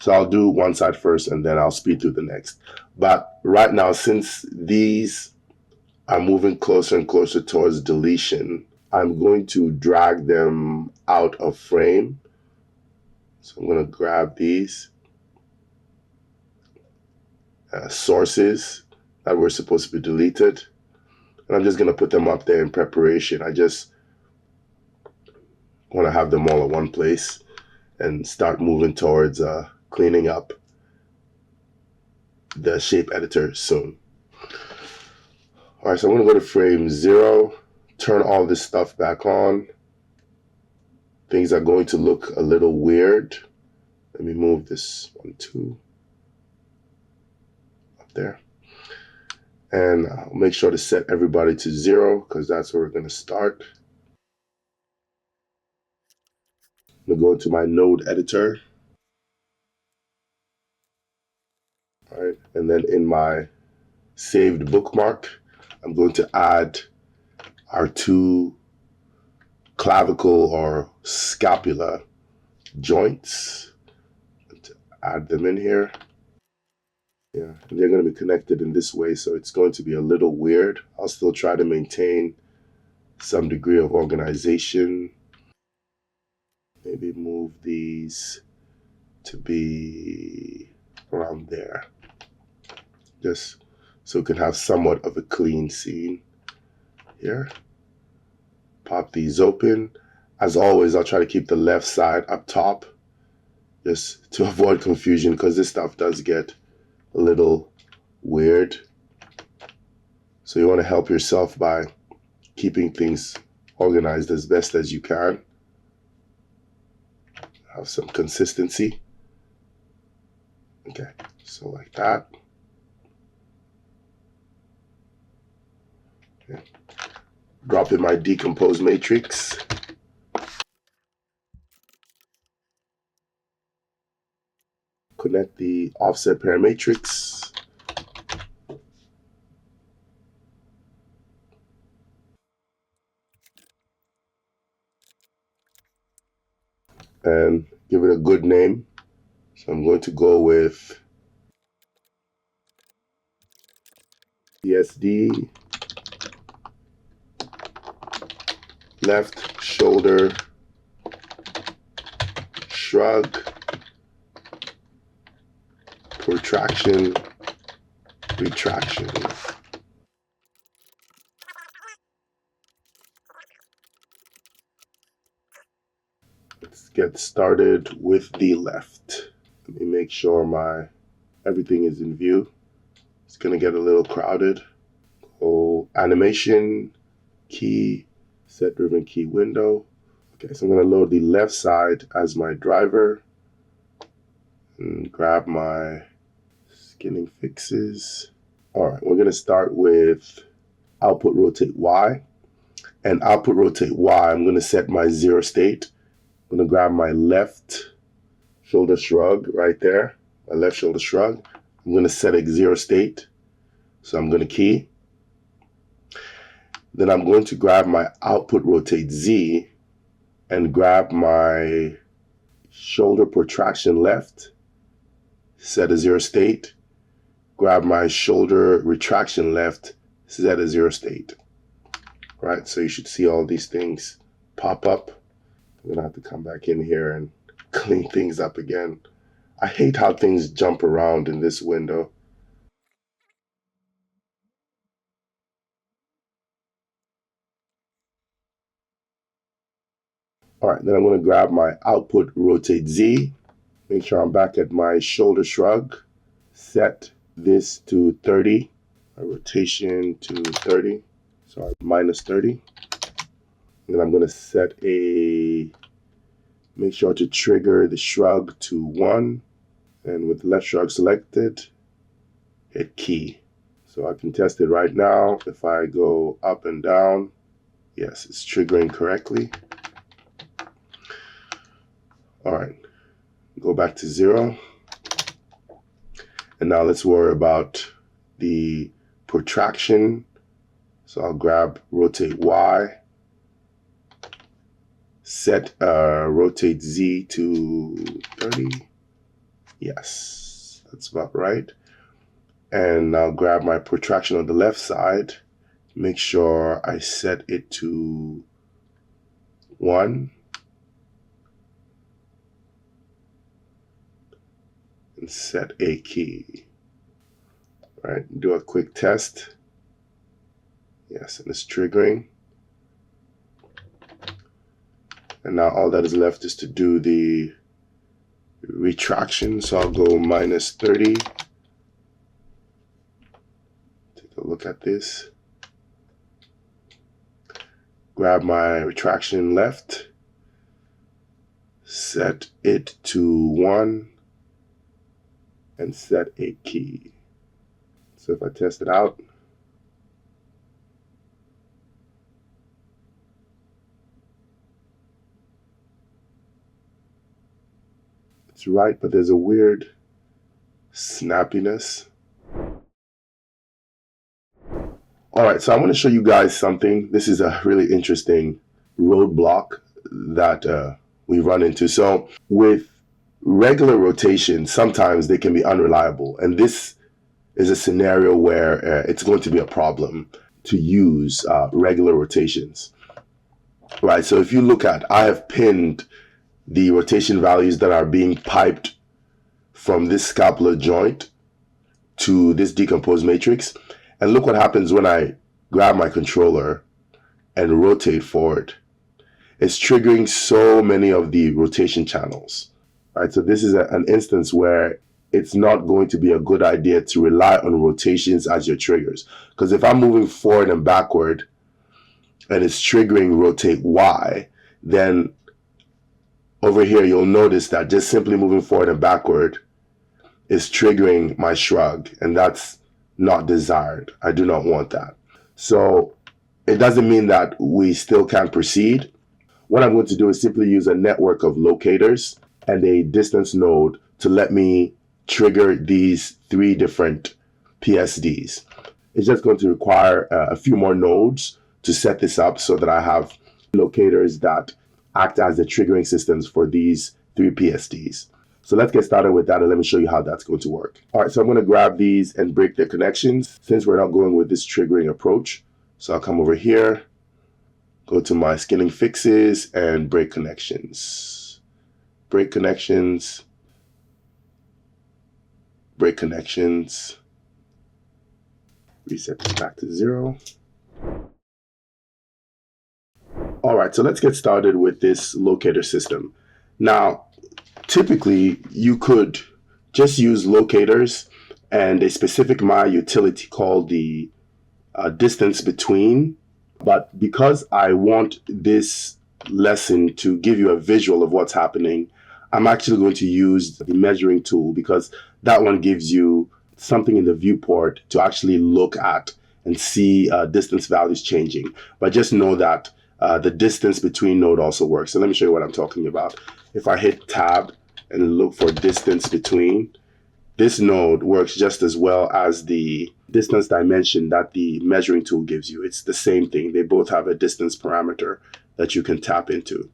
So I'll do one side first and then I'll speed through the next. But right now, since these are moving closer and closer towards deletion, I'm going to drag them out of frame. So I'm going to grab these sources that were supposed to be deleted. And I'm just going to put them up there in preparation. I just want to have them all in one place and start moving towards cleaning up the shape editor soon. All right, so I'm going to go to frame 0, turn all this stuff back on. Things are going to look a little weird. Let me move this 1, 2 up there. And I'll make sure to set everybody to 0 because that's where we're going to start. I'm going to go into my node editor. All right, and then in my saved bookmark, I'm going to add our 2 clavicle or scapula joints. To add them in here. Yeah, and they're going to be connected in this way, so it's going to be a little weird. I'll still try to maintain some degree of organization. Maybe move these to be around there, just so we can have somewhat of a clean scene here. Pop these open. As always, I'll try to keep the left side up top just to avoid confusion because this stuff does get a little weird. So you want to help yourself by keeping things organized as best as you can. Have some consistency. Okay, so like that. Okay. Drop in my decompose matrix. Connect the offset pair matrix. And give it a good name. So I'm going to go with PSD left shoulder shrug protraction retraction. Let's get started with the left. Let me make sure everything is in view. It's gonna get a little crowded. Go animation, key, set driven key window. Okay, so I'm gonna load the left side as my driver and grab my skinning fixes. All right, we're gonna start with output rotate Y. And output rotate Y, I'm gonna set my 0 state. I'm gonna grab my left shoulder shrug right there, my left shoulder shrug. I'm gonna set a 0 state. So I'm gonna key. Then I'm going to grab my output rotate Z and grab my shoulder protraction left, set a 0 state, grab my shoulder retraction left, set a 0 state. Right, so you should see all these things pop up. I'm gonna have to come back in here and clean things up again. I hate how things jump around in this window. All right, then I'm gonna grab my output rotate Z, make sure I'm back at my shoulder shrug, set this to 30, my rotation to 30, sorry, minus 30. Then I'm gonna make sure to trigger the shrug to 1, and with left shrug selected, hit key. So I can test it right now. If I go up and down, yes, it's triggering correctly. All right, go back to 0. And now let's worry about the protraction. So I'll grab rotate Y, set rotate Z to 30. Yes, that's about right. And I'll grab my protraction on the left side. Make sure I set it to 1. And set a key. All right, do a quick test. Yes, and it's triggering. And now all that is left is to do the retraction. So I'll go minus 30. Take a look at this. Grab my retraction left. Set it to 1. And set a key. So if I test it out, it's right, but there's a weird snappiness. All right, so I want to show you guys something. This is a really interesting roadblock that we run into. So with regular rotation, sometimes they can be unreliable. And this is a scenario where it's going to be a problem to use regular rotations. Right, so if you look at, I have pinned the rotation values that are being piped from this scapular joint to this decomposed matrix. And look what happens when I grab my controller and rotate forward. It's triggering so many of the rotation channels. Right, so this is an instance where it's not going to be a good idea to rely on rotations as your triggers. Because if I'm moving forward and backward and it's triggering rotate Y, then over here you'll notice that just simply moving forward and backward is triggering my shrug, and that's not desired. I do not want that. So it doesn't mean that we still can't proceed. What I'm going to do is simply use a network of locators and a distance node to let me trigger these 3 different PSDs. It's just going to require a few more nodes to set this up so that I have locators that act as the triggering systems for these 3 PSDs. So let's get started with that and let me show you how that's going to work. All right, so I'm going to grab these and break their connections since we're not going with this triggering approach. So I'll come over here, go to my scaling fixes and break connections. Break connections. Break connections. Reset this back to 0. All right, so let's get started with this locator system. Now, typically, you could just use locators and a specific my utility called the distance between. But because I want this lesson to give you a visual of what's happening, I'm actually going to use the measuring tool because that one gives you something in the viewport to actually look at and see distance values changing. But just know that the distance between node also works. So let me show you what I'm talking about. If I hit tab and look for distance between, this node works just as well as the distance dimension that the measuring tool gives you. It's the same thing. They both have a distance parameter that you can tap into.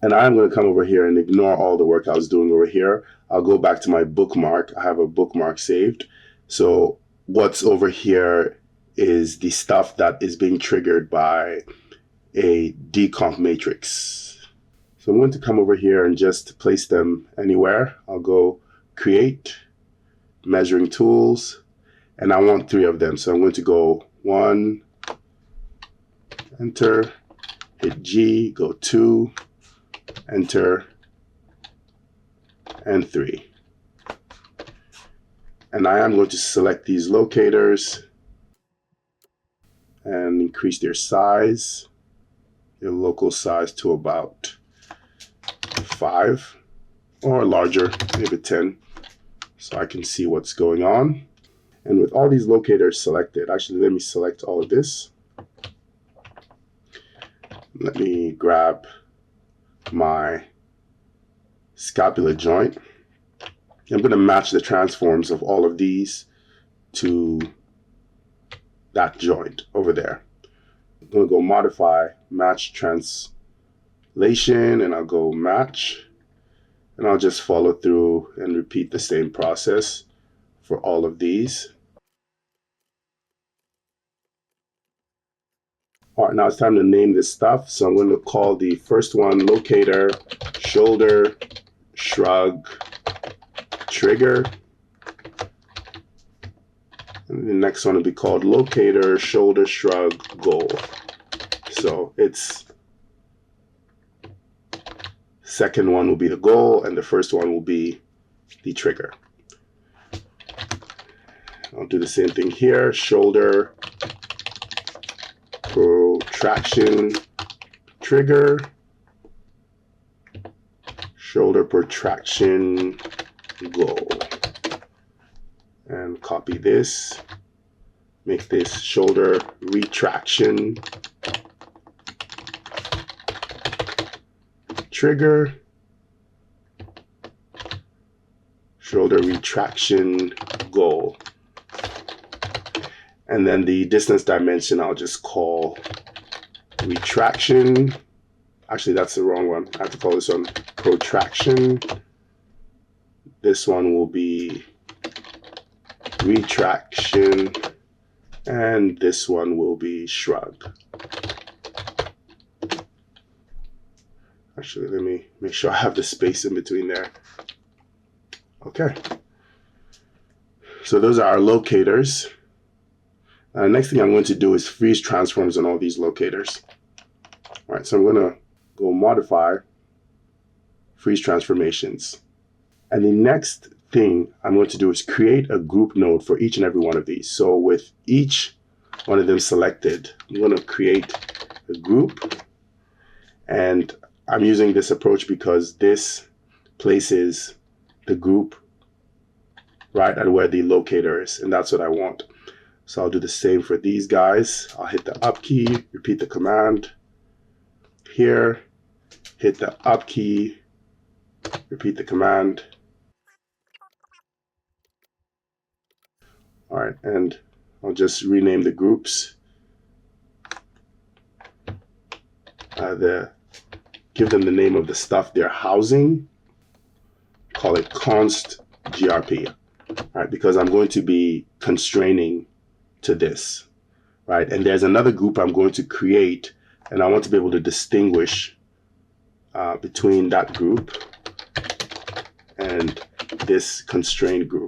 And I'm going to come over here and ignore all the work I was doing over here. I'll go back to my bookmark. I have a bookmark saved. So what's over here is the stuff that is being triggered by a decomp matrix. So I'm going to come over here and just place them anywhere. I'll go create, measuring tools, and I want 3 of them. So I'm going to go 1, enter, hit G, go 2, enter, and 3. And I am going to select these locators and increase their size, their local size to about 5 or larger, maybe 10, so I can see what's going on. And with all these locators selected, actually let me select all of this. Let me grab my scapular joint. I'm going to match the transforms of all of these to that joint over there. I'm going to go modify match translation, and I'll go match. And I'll just follow through and repeat the same process for all of these. All right, now it's time to name this stuff. So I'm going to call the first one locator, shoulder, shrug, trigger. And the next one will be called locator, shoulder, shrug, goal. So its second one will be the goal, and the first one will be the trigger. I'll do the same thing here. Shoulder, protraction, trigger, shoulder protraction, goal. And copy this, make this shoulder retraction, trigger, shoulder retraction, goal. And then the distance dimension, I'll just call retraction. Actually, that's the wrong one. I have to call this one protraction. This one will be retraction, and this one will be shrug. Actually, let me make sure I have the space in between there. Okay. So those are our locators. The next thing I'm going to do is freeze transforms on all these locators. All right, so I'm going to go modify freeze transformations. And the next thing I'm going to do is create a group node for each and every one of these. So with each one of them selected, I'm going to create a group. And I'm using this approach because this places the group right at where the locator is, and that's what I want. So I'll do the same for these guys. I'll hit the up key, repeat the command here, hit the up key, repeat the command. All right, and I'll just rename the groups. Give them the name of the stuff they're housing. Call it const grp. All right, because I'm going to be constraining to this, right? And there's another group I'm going to create, and I want to be able to distinguish between that group and this constrained group.